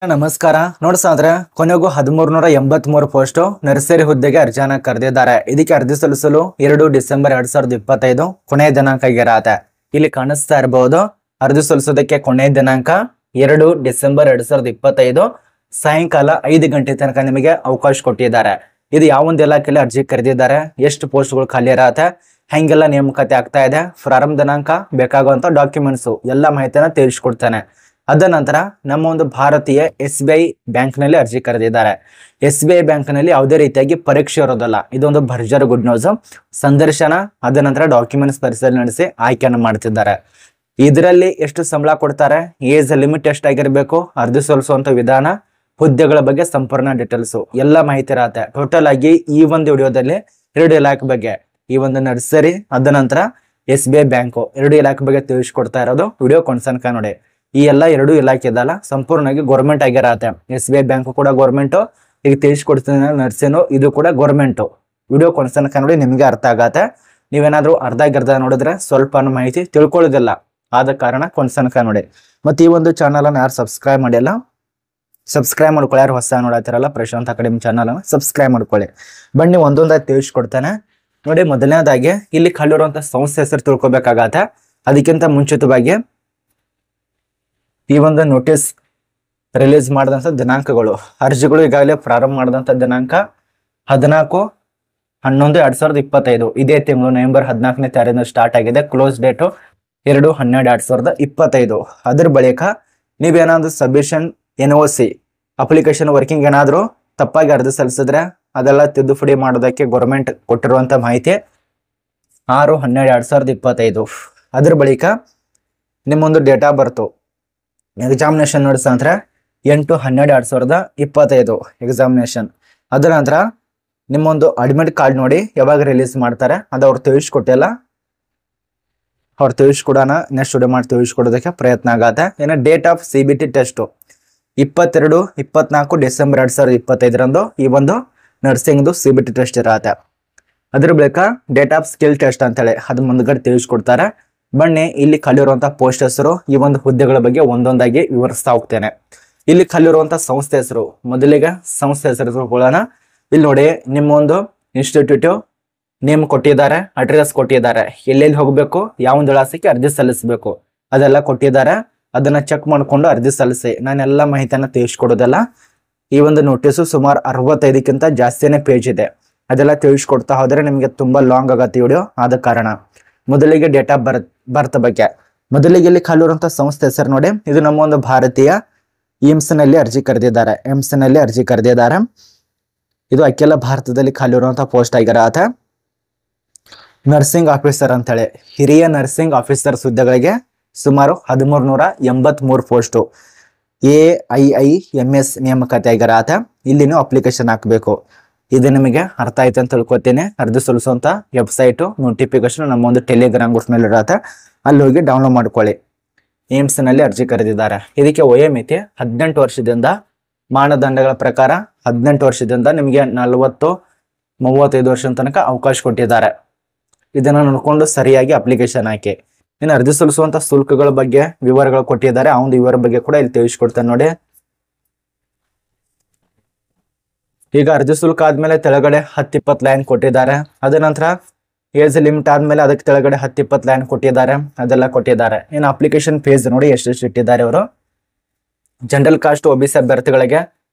ನಮಸ್ಕಾರ ನೋಡ್ಸಾದ್ರೆ ಕೊನೆಗೂ 1383 post nursery ಹುದ್ದೆಗೆ ಅರ್ಜಿಯನ್ನ ಕರೆದಿದ್ದಾರೆ. ಇದಕ್ಕೆ ಅರ್ಜಿ ಸಲ್ಲಿಸಲು 2 ಡಿಸೆಂಬರ್ 2025 ಕೊನೆಯ ದಿನಾಂಕ ಆಗಿರತ್ತೆ. ಇಲ್ಲಿ ಕಾಣಿಸ್ತಾ ಇರಬಹುದು ಅರ್ಜಿ ಸಲ್ಲಿಸೋದಕ್ಕೆ ಕೊನೆಯ ದಿನಾಂಕ 2 ಡಿಸೆಂಬರ್ 2025 ಸಾಯಂಕಾಲ 5 ಗಂಟೆ ತನಕ ನಿಮಗೆ ಅವಕಾಶ ಕೊಟ್ಟಿದ್ದಾರೆ. ಇದು ಯಾವ ಒಂದು ಇಲಾಖೆಯಲ್ಲಿ ಅರ್ಜಿ ಕರೆದಿದ್ದಾರೆ, ಎಷ್ಟು ಪೋಸ್ಟ್ಗಳು ಖಾಲಿ ಇರತ್ತೆ, ಹೆಂಗೆಲ್ಲ ನೇಮಕಾತಿ ಆಗ್ತಾ ಇದೆ, ಪ್ರಾರಂಭ ದಿನಾಂಕ, ಬೇಕಾಗುವಂತ ಡಾಕ್ಯುಮೆಂಟ್ಸ್ ಎಲ್ಲ ಮಾಹಿತಿಯನ್ನ ತಿಳಿಸ್ಕೊಡ್ತಾನೆ. ಅದ ನಂತರ ನಮ್ಮ ಒಂದು ಭಾರತೀಯ SBI ಬ್ಯಾಂಕ್ ನಲ್ಲಿ ಅರ್ಜಿ ಕರೆದಿದ್ದಾರೆ. SBI ಬ್ಯಾಂಕ್ ನಲ್ಲಿ ಯಾವುದೇ ರೀತಿಯಾಗಿ ಪರೀಕ್ಷೆ ಇರೋದಲ್ಲ. ಇದೊಂದು ಭರ್ಜರಿ ಗುಡ್ ನ್ಯೂಸ್. ಸಂದರ್ಶನ ಅದ ನಂತರ ಡಾಕ್ಯುಮೆಂಟ್ಸ್ ಪರಿಶೀಲನೆ ನಡೆಸಿ ಆಯ್ಕೆಯನ್ನು ಮಾಡ್ತಿದ್ದಾರೆ. ಇದರಲ್ಲಿ ಎಷ್ಟು ಸಂಬಳ ಕೊಡ್ತಾರೆ, ಏಜ್ ಲಿಮಿಟ್ ಎಷ್ಟಾಗಿರ್ಬೇಕು, ಅರ್ಜಿ ಸಲ್ಲಿಸುವಂತ ವಿಧಾನ, ಹುದ್ದೆಗಳ ಬಗ್ಗೆ ಸಂಪೂರ್ಣ ಡೀಟೇಲ್ಸ್ ಎಲ್ಲ ಮಾಹಿತಿ ಇರತ್ತೆ. ಟೋಟಲ್ ಆಗಿ ಈ ಒಂದು ವಿಡಿಯೋದಲ್ಲಿ 2 ಇಲಾಖೆ ಬಗ್ಗೆ, ಈ ಒಂದು ನರ್ಸರಿ ಅದ ನಂತರ SBI ಬ್ಯಾಂಕು 2 ಇಲಾಖೆ ಬಗ್ಗೆ ತಿಳಿಸ್ಕೊಡ್ತಾ ಇರೋದು. ವಿಡಿಯೋ ಕೊನ್ಸನ್ಕ ನೋಡಿ. ಈ ಎಲ್ಲ 2 ಇಲಾಖೆ ಇದಲ್ಲ, ಸಂಪೂರ್ಣವಾಗಿ ಗೌರ್ಮೆಂಟ್ ಆಗಿರತ್ತೆ. SBI ಬ್ಯಾಂಕು ಕೂಡ ಗೌರ್ಮೆಂಟ್, ಈಗ ತಿಳಿಸ್ಕೊಡ್ತೀನಿ ನರ್ಸಿನು ಇದು ಕೂಡ ಗೌರ್ಮೆಂಟ್. ವಿಡಿಯೋ ಕೊನ್ಸನ್ಕ ನೋಡಿ, ನಿಮಗೆ ಅರ್ಥ ಆಗತ್ತೆ. ನೀವೇನಾದ್ರೂ ಅರ್ಧ ನೋಡಿದ್ರೆ ಸ್ವಲ್ಪ ಮಾಹಿತಿ ತಿಳ್ಕೊಳ್ಳೋದಿಲ್ಲ, ಆದ ಕಾರಣ ಕೊನ್ಸನ್ಕ ನೋಡಿ. ಮತ್ತೆ ಈ ಒಂದು ಚಾನಲ್ ಅನ್ನು ಯಾರು ಸಬ್ಸ್ಕ್ರೈಬ್ ಮಾಡಿಲ್ಲ, ಸಬ್ಸ್ಕ್ರೈಬ್ ಮಾಡ್ಕೊಳ್ಳಿ. ಯಾರು ಹೊಸ ನೋಡತ್ತಿರಲ್ಲ ಪ್ರಶಾಂತ್ ಅಕಾಡೆಮಿ ಚಾನಲ್ ಅನ್ನು ಸಬ್ಸ್ಕ್ರೈಬ್ ಮಾಡ್ಕೊಳ್ಳಿ. ಬನ್ನಿ ಒಂದೊಂದಾಗಿ ತಿಳಿಸ್ಕೊಡ್ತಾನೆ ನೋಡಿ. ಮೊದಲನೇದಾಗಿ ಇಲ್ಲಿ ಖಾಲಿರುವಂತ ಸಂಸ್ಥೆ ಹೆಸರು ತಿಳ್ಕೊಬೇಕಾಗತ್ತೆ. ಅದಕ್ಕಿಂತ ಮುಂಚಿತವಾಗಿ ಈ ಒಂದು ನೋಟಿಸ್ ರಿಲೀಸ್ ಮಾಡಿದಂಥ ದಿನಾಂಕಗಳು, ಅರ್ಜಿಗಳು ಈಗಾಗಲೇ ಪ್ರಾರಂಭ ಮಾಡಿದಂಥ ದಿನಾಂಕ 14/11/2025. ಇದೇ ತಿಂಗಳು ನವೆಂಬರ್ 14ನೇ ತಾರೀಕಿನ ಸ್ಟಾರ್ಟ್ ಆಗಿದೆ. Close date 2/12/2025. ಅದ್ರ ಬಳಿಕ ನೀವೇನಾದ್ರೂ ಸಬ್ಮಿಷನ್ NOC ಅಪ್ಲಿಕೇಶನ್ ವರ್ಕಿಂಗ್ ಏನಾದರೂ ತಪ್ಪಾಗಿ ಅರ್ಜಿ ಸಲ್ಲಿಸಿದ್ರೆ ಅದೆಲ್ಲ ತಿದ್ದುಪಡಿ ಮಾಡೋದಕ್ಕೆ ಗೌರ್ಮೆಂಟ್ ಕೊಟ್ಟಿರುವಂತ ಮಾಹಿತಿ 6/12/2025. ಅದ್ರ ಬಳಿಕ ನಿಮ್ಮೊಂದು ಡೇಟಾ ಬರ್ತು ಎಕ್ಸಾಮಿನೇಷನ್ ನಡೆಸಂದ್ರೆ 8/12/2025 ಎಕ್ಸಾಮಿನೇಷನ್. ಅದರ ನಂತರ ನಿಮ್ಮೊಂದು ಅಡ್ಮಿಟ್ ಕಾರ್ಡ್ ನೋಡಿ ಯಾವಾಗ ರಿಲೀಸ್ ಮಾಡ್ತಾರೆ ಅದು ಅವ್ರು ತಿಳಿಸ್ಕೊಟ್ಟಿಲ್ಲ. ಅವ್ರು ತಿಳಿಸ್ಕೊಡೋಣ, ನೆಕ್ಸ್ಟ್ ವಿಡಿಯೋ ಮಾಡಿ ತಿಳಿಸ್ಕೊಡೋದಕ್ಕೆ ಪ್ರಯತ್ನ ಆಗತ್ತೆ. ಏನ date of CBT test 22-24 December 2025 ಈ ಒಂದು ನರ್ಸಿಂಗ್ದು CBT ಟೆಸ್ಟ್ ಇರತ್ತೆ. ಅದ್ರ ಬಳಿಕ ಡೇಟ್ ಆಫ್ ಸ್ಕಿಲ್ ಟೆಸ್ಟ್ ಅಂತೇಳಿ ಅದು ಮುಂದ್ಗಡೆ ತಿಳಿಸ್ಕೊಡ್ತಾರೆ. ಬನ್ನಿ ಇಲ್ಲಿ ಖಾಲಿರುವಂತ ಪೋಸ್ಟ್ ಹೆಸರು, ಈ ಒಂದು ಹುದ್ದೆಗಳ ಬಗ್ಗೆ ಒಂದೊಂದಾಗಿ ವಿವರಿಸ್ತಾ ಹೋಗ್ತೇನೆ. ಇಲ್ಲಿ ಖಾಲಿರುವಂತ ಸಂಸ್ಥೆ ಹೆಸರು, ಮೊದಲಿಗೆ ಸಂಸ್ಥೆ ಹೆಸರು ತಿಳ್ಕೊಳ್ಳೋಣ. ಇಲ್ಲಿ ನೋಡಿ ನಿಮ್ಮ ಒಂದು ಇನ್ಸ್ಟಿಟ್ಯೂಟ್ ನೇಮ್ ಕೊಟ್ಟಿದ್ದಾರೆ, ಅಡ್ರೆಸ್ ಕೊಟ್ಟಿದ್ದಾರೆ, ಎಲ್ಲೆಲ್ಲಿ ಹೋಗ್ಬೇಕು, ಯಾವ ಒಂದು ವಿಳಾಸಕ್ಕೆ ಅರ್ಜಿ ಸಲ್ಲಿಸಬೇಕು ಅದೆಲ್ಲ ಕೊಟ್ಟಿದ್ದಾರೆ. ಅದನ್ನ ಚೆಕ್ ಮಾಡ್ಕೊಂಡು ಅರ್ಜಿ ಸಲ್ಲಿಸಿ. ನಾನೆಲ್ಲ ಮಾಹಿತಿಯನ್ನ ತಿಳಿಸ್ಕೊಡೋದಲ್ಲ. ಈ ಒಂದು ನೋಟಿಸು ಸುಮಾರು 65ಕ್ಕಿಂತ ಜಾಸ್ತಿನೇ ಪೇಜ್ ಇದೆ. ಅದೆಲ್ಲ ತಿಳಿಸ್ಕೊಡ್ತಾ ಹೋದ್ರೆ ನಿಮಗೆ ತುಂಬಾ ಲಾಂಗ್ ಆಗತ್ತೆ ವಿಡಿಯೋ, ಆದ ಕಾರಣ ಮೊದಲಿಗೆ ಡೇಟ್ ಆಫ್ ಬರ್ತ್ ಬಗ್ಗೆ. ಮೊದಲಿಗೆ ಇಲ್ಲಿ ಖಾಲಿರುವಂತ ಸಂಸ್ಥೆ ಹೆಸರು ನೋಡಿ. ಇದು ನಮ್ಮ ಒಂದು ಭಾರತೀಯ ಏಮ್ಸ್ ನಲ್ಲಿ ಅರ್ಜಿ ಕರೆದಿದ್ದಾರೆ. ಏಮ್ಸ್ ನಲ್ಲಿ ಅರ್ಜಿ ಕರೆದಿದ್ದಾರೆ. ಇದು ಅಖಿಲ ಭಾರತದಲ್ಲಿ ಖಾಲಿರುವಂತ ಪೋಸ್ಟ್ ಆಗಿರತ್ತೆ. ನರ್ಸಿಂಗ್ ಆಫೀಸರ್ ಅಂತೇಳಿ ಹಿರಿಯ ನರ್ಸಿಂಗ್ ಆಫೀಸರ್ ಹುದ್ದೆಗಳಿಗೆ ಸುಮಾರು 1383 ಪೋಸ್ಟು AIIMS ನೇಮಕಾತಿ ಆಗಿರತ್ತೆ. ಇಲ್ಲಿ ನೀವು ಅಪ್ಲಿಕೇಶನ್ ಹಾಕಬೇಕು. ಇದು ನಿಮಗೆ ಅರ್ಥ ಆಯ್ತು ಅಂತ ತಿಳ್ಕೊತೀನಿ. ಅರ್ಜಿ ಸಲ್ಲಿಸುವಂತ ವೆಬ್ಸೈಟು ನೋಟಿಫಿಕೇಶನ್ ನಮ್ಮ ಒಂದು ಟೆಲಿಗ್ರಾಮ್ ಗ್ರೂಪ್ ನಲ್ಲಿ ಇರತ್ತೆ, ಅಲ್ಲಿ ಹೋಗಿ ಡೌನ್ಲೋಡ್ ಮಾಡ್ಕೊಳ್ಳಿ. ಏಮ್ಸ್ ನಲ್ಲಿ ಅರ್ಜಿ ಕರೆದಿದ್ದಾರೆ. ಇದಕ್ಕೆ ವಯೋಮಿತಿ 18 ವರ್ಷದಿಂದ, ಮಾನದಂಡಗಳ ಪ್ರಕಾರ 18 ವರ್ಷದಿಂದ ನಿಮಗೆ 40-35 ವರ್ಷದ ತನಕ ಅವಕಾಶ ಕೊಟ್ಟಿದ್ದಾರೆ. ಇದನ್ನ ನೋಡ್ಕೊಂಡು ಸರಿಯಾಗಿ ಅಪ್ಲಿಕೇಶನ್ ಹಾಕಿ. ಇನ್ನು ಅರ್ಜಿ ಸಲ್ಲಿಸುವಂತ ಶುಲ್ಕಗಳ ಬಗ್ಗೆ ವಿವರಗಳು ಕೊಟ್ಟಿದ್ದಾರೆ. ಆ ಒಂದು ವಿವರ ಬಗ್ಗೆ ಕೂಡ ಇಲ್ಲಿ ತಿಳಿಸ್ಕೊಡ್ತೇನೆ ನೋಡಿ. ಈಗ ಅರ್ಜಿ ಶುಲ್ಕ ಆದ್ಮೇಲೆ ತೆಳಗಡೆ 10-20 ಲೈನ್ ಕೊಟ್ಟಿದ್ದಾರೆ. ಅದ ನಂತರ ಏಜ್ ಲಿಮಿಟ್ ಆದ್ಮೇಲೆ ಅದಕ್ಕೆ ತೆಳಗಡೆ 10-20 ಲೈನ್ ಕೊಟ್ಟಿದ್ದಾರೆ, ಅದೆಲ್ಲ ಕೊಟ್ಟಿದ್ದಾರೆ. ಇನ್ನು ಅಪ್ಲಿಕೇಶನ್ ಫೀಸ್ ನೋಡಿ ಎಷ್ಟು ಇಟ್ಟಿದ್ದಾರೆ ಅವರು. ಜನರಲ್ ಕಾಸ್ಟ್ OBC ಅಭ್ಯರ್ಥಿಗಳಿಗೆ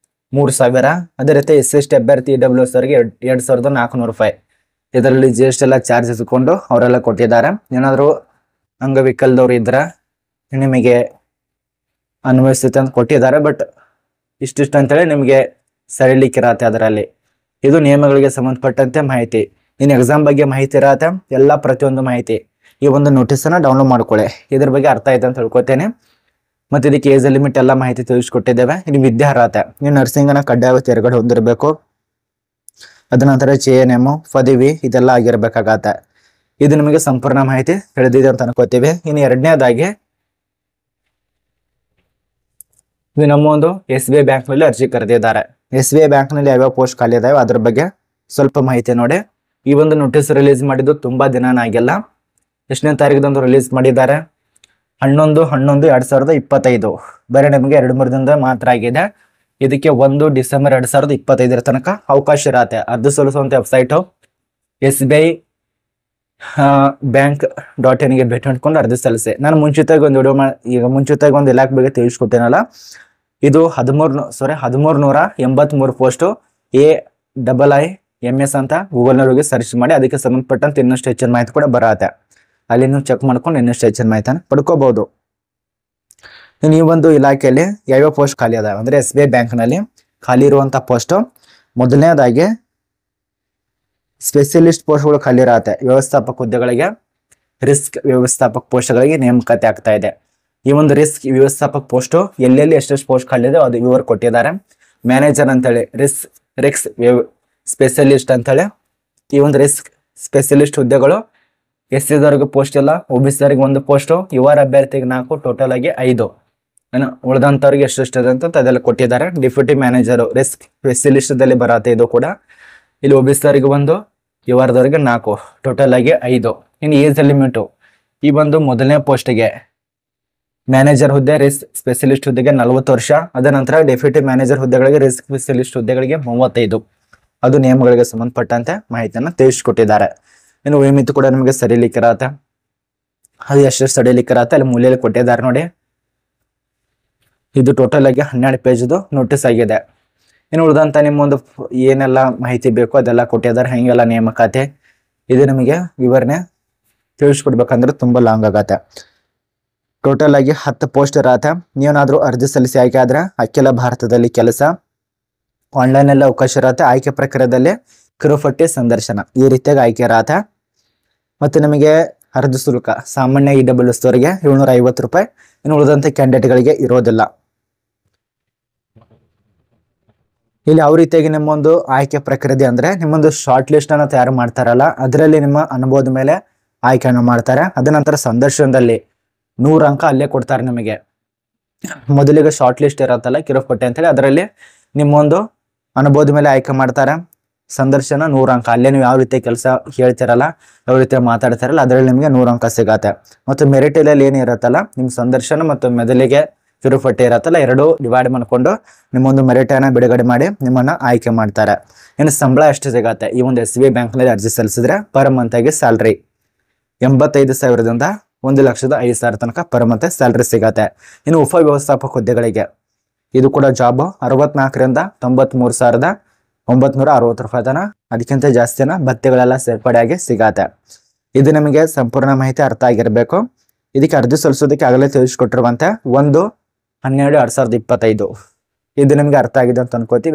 3000, ಅದೇ ರೀತಿ SC ಅಭ್ಯರ್ಥಿ EWS ಅವರಿಗೆ 2400 ರೂಪಾಯಿ. ಇದರಲ್ಲಿ GST ಎಲ್ಲ ಚಾರ್ಜ್ ಇಸ್ಕೊಂಡು ಅವರೆಲ್ಲ ಕೊಟ್ಟಿದ್ದಾರೆ. ಏನಾದ್ರು ಅಂಗವಿಕಲದವ್ರು ಇದ್ರೆ ನಿಮಗೆ ಅನ್ವಯಿಸುತ್ತೆ ಅಂತ ಕೊಟ್ಟಿದ್ದಾರೆ. ಬಟ್ ಇಷ್ಟಿಷ್ಟು ಅಂತೇಳಿ ನಿಮಗೆ ಸರಿಲಿಕ್ಕಿರತ್ತೆ ಅದರಲ್ಲಿ. ಇದು ನಿಯಮಗಳಿಗೆ ಸಂಬಂಧಪಟ್ಟಂತೆ ಮಾಹಿತಿ. ಇನ್ನು ಎಕ್ಸಾಮ್ ಬಗ್ಗೆ ಮಾಹಿತಿ ಇರತ್ತೆ, ಎಲ್ಲ ಪ್ರತಿಯೊಂದು ಮಾಹಿತಿ ಈ ಒಂದು ನೋಟಿಸನ್ನ ಡೌನ್ಲೋಡ್ ಮಾಡ್ಕೊಳ್ಳಿ. ಇದ್ರ ಬಗ್ಗೆ ಅರ್ಥ ಆಯ್ತು ಅಂತ ತಿಳ್ಕೊತೇನೆ. ಮತ್ತೆ ಇದಕ್ಕೆ ಏಜ್ ಲಿಮಿಟ್ ಎಲ್ಲ ಮಾಹಿತಿ ತಿಳಿಸ್ಕೊಟ್ಟಿದ್ದೇವೆ. ಇನ್ನು ವಿದ್ಯಾರ್ಹತೆ, ನೀವು ನರ್ಸಿಂಗ್ ಅನ್ನ ಕಡ್ಡಾಯವಾಗಿ ತೆರಗಡೆ ಹೊಂದಿರಬೇಕು. ಅದ ನಂತರ JNM ಪದವಿ ಇದೆಲ್ಲ ಆಗಿರ್ಬೇಕಾಗತ್ತೆ. ಇದು ನಿಮಗೆ ಸಂಪೂರ್ಣ ಮಾಹಿತಿ ತಿಳಿದಿದೆ ಅಂತ ಅನ್ಕೋತೀವಿ. ಇನ್ನು ಎರಡನೇದಾಗಿ ಇದು ನಮ್ಮ ಒಂದು SBI ಬ್ಯಾಂಕ್ ನಲ್ಲಿ ಅರ್ಜಿ ಕರೆದಿದ್ದಾರೆ. SBI ಬ್ಯಾಂಕ್ ನಲ್ಲಿ ಯಾವ್ಯಾವ ಪೋಸ್ಟ್ ಖಾಲಿ ಇದಾವೆ ಅದ್ರ ಬಗ್ಗೆ ಸ್ವಲ್ಪ ಮಾಹಿತಿ ನೋಡಿ. ಈ ಒಂದು ನೋಟಿಸ್ ರಿಲೀಸ್ ಮಾಡಿದ್ದು ತುಂಬಾ ದಿನಾನ ಆಗಿಲ್ಲ. ಎಷ್ಟನೇ ತಾರೀಕದಂದು ರಿಲೀಸ್ ಮಾಡಿದ್ದಾರೆ, 11/11/2025 ಬರೀ ನಿಮಗೆ 2-3 ದಿನದ ಮಾತ್ರ ಆಗಿದೆ. ಇದಕ್ಕೆ 1 ಡಿಸೆಂಬರ್ 2025 ತನಕ ಅವಕಾಶ ಇರತ್ತೆ. ಅರ್ಜಿ ಸಲ್ಲಿಸುವಂತ ವೆಬ್ಸೈಟು SBI bank.in ಗೆ ಭೇಟಿ ಮಾಡ್ಕೊಂಡು ಅರ್ಜಿ ಸಲ್ಲಿಸಿ. ನಾನು ಮುಂಚಿತವಾಗಿ ಒಂದು ವಿಡಿಯೋ ಮುಂಚಿತವಾಗಿ ಒಂದು ಇಲಾಖೆ ಬಗ್ಗೆ ತಿಳಿಸ್ಕೊಡ್ತೇನಲ್ಲ, ಇದು 1383 ಪೋಸ್ಟು AIIMS ಅಂತ ಗೂಗಲ್ನವ್ರಿಗೆ ಸರ್ಚ್ ಮಾಡಿ ಅದಕ್ಕೆ ಸಂಬಂಧಪಟ್ಟಂತೆ ಇನ್ನಷ್ಟು ಹೆಚ್ಚಿನ ಮಾಹಿತಿ ಕೂಡ ಬರತ್ತೆ. ಅಲ್ಲಿ ನೀವು ಚೆಕ್ ಮಾಡ್ಕೊಂಡು ಇನ್ನಷ್ಟು ಹೆಚ್ಚಿನ ಮಾಹಿತಿಯನ್ನು ಪಡ್ಕೋಬಹುದು. ಈ ಒಂದು ಇಲಾಖೆಯಲ್ಲಿ ಯಾವ್ಯಾವ ಪೋಸ್ಟ್ ಖಾಲಿ ಅದಾವೆ ಅಂದ್ರೆ SBI ಬ್ಯಾಂಕ್ನಲ್ಲಿ ಖಾಲಿ ಇರುವಂತಹ ಪೋಸ್ಟ್, ಮೊದಲನೇದಾಗಿ ಸ್ಪೆಷಲಿಸ್ಟ್ ಪೋಸ್ಟ್ಗಳು ಖಾಲಿ ಇರತ್ತೆ. ವ್ಯವಸ್ಥಾಪಕ ಹುದ್ದೆಗಳಿಗೆ ರಿಸ್ಕ್ ವ್ಯವಸ್ಥಾಪಕ ಪೋಸ್ಟ್ಗಳಿಗೆ ನೇಮಕಾತಿ ಆಗ್ತಾ ಇದೆ. ಈ ಒಂದು ರಿಸ್ಕ್ ವ್ಯವಸ್ಥಾಪಕ ಪೋಸ್ಟ್ ಎಲ್ಲೆಲ್ಲಿ ಎಷ್ಟೆಷ್ಟು ಪೋಸ್ಟ್ ಖಾಲಿ ಇದೆ ಅದು ವಿವರ ಕೊಟ್ಟಿದ್ದಾರೆ. ಮ್ಯಾನೇಜರ್ ಅಂತೇಳಿ ರಿಸ್ಕ್ ಸ್ಪೆಷಲಿಸ್ಟ್ ಅಂತೇಳಿ ಈ ಒಂದು ರಿಸ್ಕ್ ಸ್ಪೆಷಲಿಸ್ಟ್ ಹುದ್ದೆಗಳು SC ದವರೆಗೆ ಪೋಸ್ಟ್ ಇಲ್ಲ, OBC ದವರಿಗೆ 1 ಪೋಸ್ಟ್, ಯುವರ್ ಅಭ್ಯರ್ಥಿಗೆ 4, ಟೋಟಲ್ ಆಗಿ 5. ಉಳಿದಂತವ್ರಿಗೆ ಎಷ್ಟು ಇದೆ ಅಂತ ಅದೆಲ್ಲ ಕೊಟ್ಟಿದ್ದಾರೆ. ಡೆಪ್ಯೂಟಿ ಮ್ಯಾನೇಜರ್ ರಿಸ್ಕ್ ಸ್ಪೆಷಲಿಸ್ಟ್ ದಲ್ಲಿ ಬರತ್ತೆ ಇದು ಕೂಡ. ಇಲ್ಲಿ OBC ದವರಿಗೆ 1, ಯುವರ್ದವರಿಗೆ 4, ಟೋಟಲ್ ಆಗಿ 5. ಇನ್ನು ಏಜ್ ಲಿಮಿಟ್ ಈ ಒಂದು ಮೊದಲನೇ ಪೋಸ್ಟ್ಗೆ ಮ್ಯಾನೇಜರ್ ಹುದ್ದೆ ರಿಸ್ಕ್ ಸ್ಪೆಷಲಿಸ್ಟ್ ಹುದ್ದೆಗೆ 40 ವರ್ಷ. ಅದ ನಂತರ ಡೆಪ್ಯೂಟಿ ಮ್ಯಾನೇಜರ್ ಹುದ್ದೆಗಳಿಗೆ ರಿಸ್ಕ್ ಸ್ಪೆಷಲಿಸ್ಟ್ ಹುದ್ದೆಗಳಿಗೆ 35. ಅದು ನಿಯಮಗಳಿಗೆ ಸಂಬಂಧಪಟ್ಟಂತೆ ಮಾಹಿತಿಯನ್ನು ತಿಳಿಸಿಕೊಟ್ಟಿದ್ದಾರೆ. ಇನ್ನು ವಯೋಮಿತಿ ಕೂಡ ನಿಮಗೆ ಸರಿಲಿಕ್ಕಿರತ್ತೆ. ಅದು ಎಷ್ಟು ಸಡಿಲಿಕ್ಕಿರತ್ತೆ ಅಲ್ಲಿ ಮೂಲೆಯಲ್ಲಿ ಕೊಟ್ಟಿದ್ದಾರೆ ನೋಡಿ. ಇದು ಟೋಟಲ್ ಆಗಿ 12 ಪೇಜ್ದು ನೋಟಿಸ್ ಆಗಿದೆ. ಇನ್ನು ಉಳಿದಂತ ನಿಮ್ಮೊಂದು ಏನೆಲ್ಲ ಮಾಹಿತಿ ಬೇಕು ಅದೆಲ್ಲ ಕೊಟ್ಟಿದ್ದಾರೆ. ಹೆಂಗೆಲ್ಲ ನೇಮಕಾತಿ ಇದು ನಿಮಗೆ ವಿವರಣೆ ತಿಳಿಸ್ಕೊಡ್ಬೇಕಂದ್ರೆ ತುಂಬಾ ಲಾಂಗ್ ಆಗತ್ತೆ. ಟೋಟಲ್ ಆಗಿ 10 ಪೋಸ್ಟ್ ಇರತ್ತೆ. ನೀವೇನಾದ್ರೂ ಅರ್ಜಿ ಸಲ್ಲಿಸಿ ಆಯ್ಕೆ ಆದ್ರೆ ಅಖಿಲ ಭಾರತದಲ್ಲಿ ಕೆಲಸ, ಆನ್ಲೈನ್ ಅಲ್ಲಿ ಅವಕಾಶ ಇರತ್ತೆ. ಆಯ್ಕೆ ಪ್ರಕ್ರಿಯೆಯಲ್ಲಿ ಕಿರುಪಟ್ಟಿ ಸಂದರ್ಶನ ಈ ರೀತಿಯಾಗಿ ಆಯ್ಕೆ ಇರತ್ತೆ. ಮತ್ತೆ ನಿಮಗೆ ಅರ್ಜಿ ಶುಲ್ಕ ಸಾಮಾನ್ಯ EWS ದವರಿಗೆ 750 ರೂಪಾಯಿ. ಇನ್ನು ಉಳಿದಂತೆ ಕ್ಯಾಂಡಿಡೇಟ್ಗಳಿಗೆ ಇರೋದಿಲ್ಲ. ಇಲ್ಲಿ ಯಾವ ರೀತಿಯಾಗಿ ನಿಮ್ಮೊಂದು ಆಯ್ಕೆ ಪ್ರಕ್ರಿಯೆ ಅಂದ್ರೆ ನಿಮ್ಮೊಂದು ಶಾರ್ಟ್ ಲಿಸ್ಟ್ ಅನ್ನ ತಯಾರು ಮಾಡ್ತಾರಲ್ಲ, ಅದರಲ್ಲಿ ನಿಮ್ಮ ಅನುಭವದ ಮೇಲೆ ಆಯ್ಕೆಯನ್ನು ಮಾಡ್ತಾರೆ. ಅದ ನಂತರ ಸಂದರ್ಶನದಲ್ಲಿ 100 ಅಂಕ ಅಲ್ಲೇ ಕೊಡ್ತಾರೆ ನಿಮಗೆ. ಮೊದಲಿಗೆ ಶಾರ್ಟ್ ಲಿಸ್ಟ್ ಇರತ್ತಲ್ಲ ಕಿರುಪಟ್ಟಿ ಅಂತೇಳಿ, ಅದರಲ್ಲಿ ನಿಮ್ಮೊಂದು ಅನುಭವದ ಮೇಲೆ ಆಯ್ಕೆ ಮಾಡ್ತಾರೆ. ಸಂದರ್ಶನ 100 ಅಂಕ, ಅಲ್ಲೇ ನೀವು ಯಾವ ರೀತಿ ಕೆಲಸ ಹೇಳ್ತಿರಲ್ಲ, ಯಾವ ರೀತಿ ಮಾತಾಡ್ತಾರಲ್ಲ ಅದರಲ್ಲಿ ನಿಮಗೆ 100 ಅಂಕ ಸಿಗತ್ತೆ. ಮತ್ತು ಮೆರಿಟ್ ಅಲ್ಲಿ ಏನು ಇರತ್ತಲ್ಲ, ನಿಮ್ ಸಂದರ್ಶನ ಮತ್ತು ಮೊದಲಿಗೆ ಕಿರುಪಟ್ಟಿ ಇರತ್ತಲ್ಲ, 2 ಡಿವೈಡ್ ಮಾಡ್ಕೊಂಡು ನಿಮ್ಮೊಂದು ಮೆರಿಟ್ ಅನ್ನ ಬಿಡುಗಡೆ ಮಾಡಿ ನಿಮ್ಮನ್ನ ಆಯ್ಕೆ ಮಾಡ್ತಾರೆ. ಇನ್ನು ಸಂಬಳ ಎಷ್ಟು ಸಿಗತ್ತೆ ಈ ಒಂದು SBI ಬ್ಯಾಂಕ್ನಲ್ಲಿ ಅರ್ಜಿ ಸಲ್ಲಿಸಿದ್ರೆ ಪರ್ ಮಂತ್ ಆಗಿ ಸ್ಯಾಲ್ರಿ 85,000ದಿಂದ 1,05,000 ತನಕ ಪರ್ ಮಂತ್ ಸ್ಯಾಲ್ರಿ ಸಿಗತ್ತೆ. ಇನ್ನು ಉಪ ವ್ಯವಸ್ಥಾಪಕ ಹುದ್ದೆಗಳಿಗೆ ಇದು ಕೂಡ ಜಾಬ್ 64ರಿಂದ 93,960 ರೂಪಾಯಿ ತನ, ಅದಕ್ಕಿಂತ ಜಾಸ್ತಿನ ಭತ್ಯೆಗಳೆಲ್ಲ ಸೇರ್ಪಡೆಯಾಗಿ ಸಿಗತ್ತೆ. ಇದು ನಿಮಗೆ ಸಂಪೂರ್ಣ ಮಾಹಿತಿ ಅರ್ಥ ಆಗಿರ್ಬೇಕು. ಇದಕ್ಕೆ ಅರ್ಜಿ ಸಲ್ಲಿಸೋದಕ್ಕೆ ಆಗಲೇ ತಿಳಿಸ್ಕೊಟ್ಟಿರುವಂತೆ 1/12/2025 ಇದು ನಿಮ್ಗೆ ಅರ್ಥ ಆಗಿದೆ ಅಂತ ಅನ್ಕೋತೀವಿ.